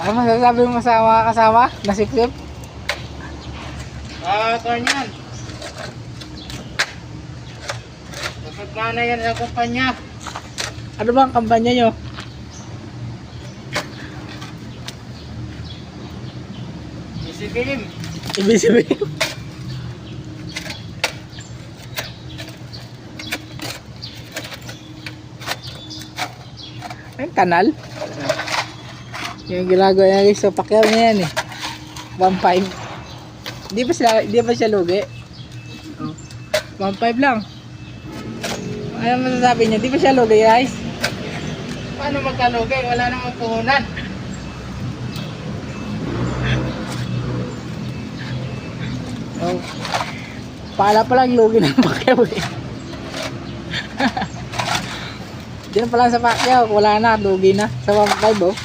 Ano masasabi mo sa mga kasama? Nasipsip? Kanyan. Dapat mana yan sa kumpanya. Ano ba ang kampanya nyo? Isibilim. Ibig sabihin. Ang kanal? Yung ginagawa niya guys, so Pacquiao niya yan eh. 1.5. Di ba siya lugi? Oh. 1.5 lang. Ano masasabi niya? Di ba siya lugi guys? Paano magkalugay? Wala namang puhunan. Oh. Pala pa lang lugi ng Pacquiao eh. Diyan pa lang sa Pacquiao, wala na, lugi na. Sa 1.5 oh.